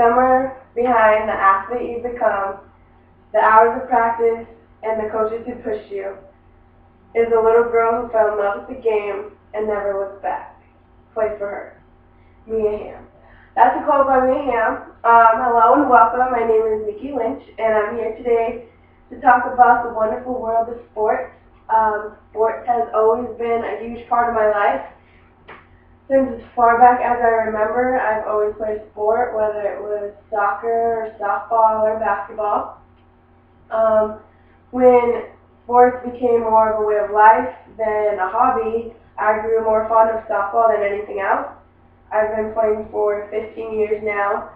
somewhere behind the athlete you've become, the hours of practice, and the coaches who pushed you, is a little girl who fell in love with the game and never looked back. Play for her. Mia Hamm. That's a quote by Mia Hamm. Hello and welcome. My name is Nikki Lynch, and I'm here today to talk about the wonderful world of sports. Sports has always been a huge part of my life. Since as far back as I remember, I've always played sport, whether it was soccer or softball or basketball. When sports became more of a way of life than a hobby, I grew more fond of softball than anything else. I've been playing for 15 years now,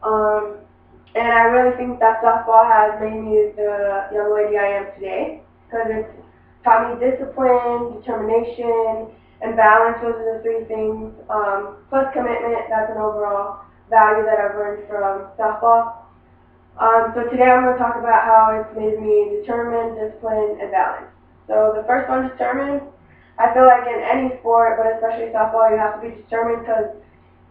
and I really think that softball has made me the young lady I am today, because it's taught me discipline, determination, and balance. Those are the three things, plus commitment. That's an overall value that I've learned from softball. So today I'm going to talk about how it's made me determined, disciplined, and balanced. So the first one, determined. I feel like in any sport, but especially softball, you have to be determined, because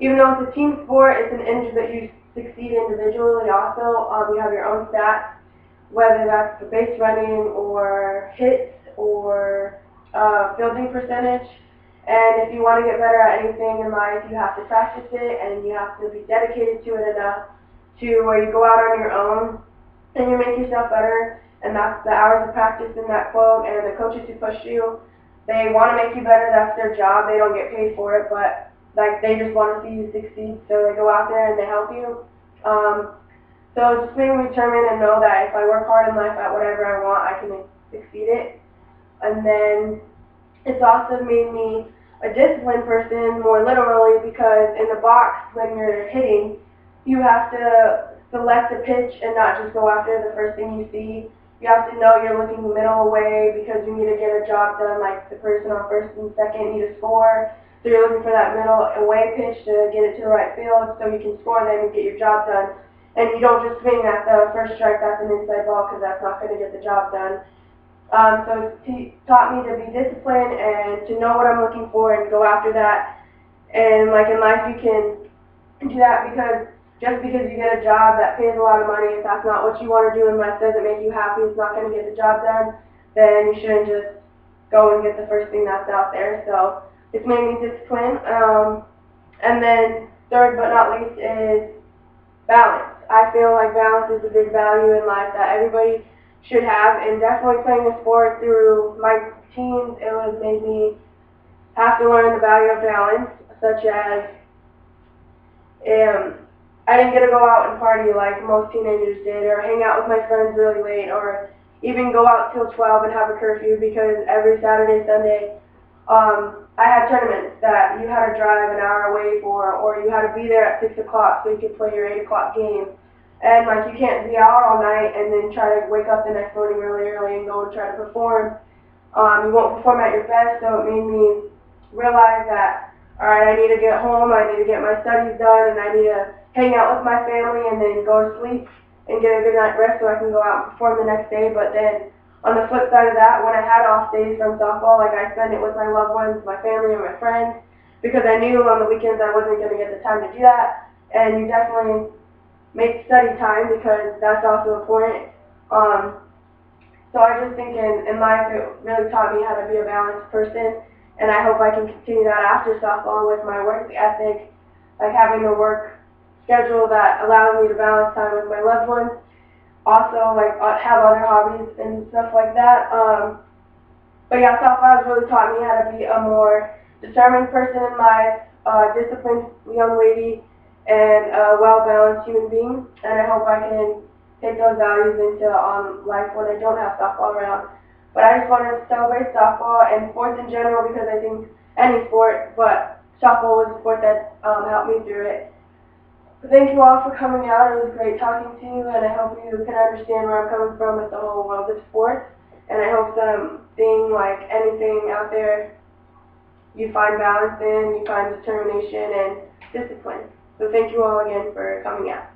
even though it's a team sport, it's that you succeed individually also. You have your own stats, whether that's the base running or hits or fielding percentage. And if you want to get better at anything in life, you have to practice it, and you have to be dedicated to it enough to where you go out on your own and you make yourself better. And that's the hours of practice in that quote. And the coaches who push you, they want to make you better. That's their job. They don't get paid for it, but they just want to see you succeed. So they go out there and they help you. So it just made me determined and know that if I work hard in life at whatever I want, I can succeed it. And then it's also made me a disciplined person, more literally, because in the box, when you're hitting, you have to select a pitch and not just go after the first thing you see. You have to know you're looking middle away because you need to get a job done, like the person on first and second need to score. So you're looking for that middle away pitch to get it to the right field so you can score them and get your job done. And you don't just swing at the first strike, that's an inside ball, because that's not going to get the job done. So it taught me to be disciplined and to know what I'm looking for and go after that. And like in life, you can do that because just because you get a job that pays a lot of money, if that's not what you want to do in life, doesn't make you happy, it's not going to get the job done, then you shouldn't just go and get the first thing that's out there. So it's made me disciplined. And then third but not least is balance. I feel like balance is a big value in life that everybody should have, and definitely playing a sport through my teens, it was made me have to learn the value of balance, such as I didn't get to go out and party like most teenagers did, or hang out with my friends really late, or even go out till 12 and have a curfew, because every Saturday, Sunday, I had tournaments that you had to drive an hour away for, or you had to be there at 6 o'clock so you could play your 8 o'clock game. And like you can't be out all night and then try to wake up the next morning really early and go and try to perform. You won't perform at your best, so it made me realize that, alright, I need to get home, I need to get my studies done, and I need to hang out with my family and then go to sleep and get a good night rest so I can go out and perform the next day. But then on the flip side of that, when I had off days from softball, like I spent it with my loved ones, my family, and my friends, because I knew on the weekends I wasn't going to get the time to do that. And you definitely make study time, because that's also important. So I just think in life it really taught me how to be a balanced person, and I hope I can continue that after softball with my work ethic, like having a work schedule that allows me to balance time with my loved ones. Also, like have other hobbies and stuff like that. But yeah, softball has really taught me how to be a more determined person in life, disciplined young lady, and a well-balanced human being. And I hope I can take those values into life when I don't have softball around. But I just wanted to celebrate softball and sports in general, because I think any sport, but softball was a sport that helped me through it. So thank you all for coming out. It was great talking to you, and I hope you can understand where I'm coming from with the whole world of sports. And I hope that being like anything out there, you find balance in, you find determination and discipline. So thank you all again for coming out.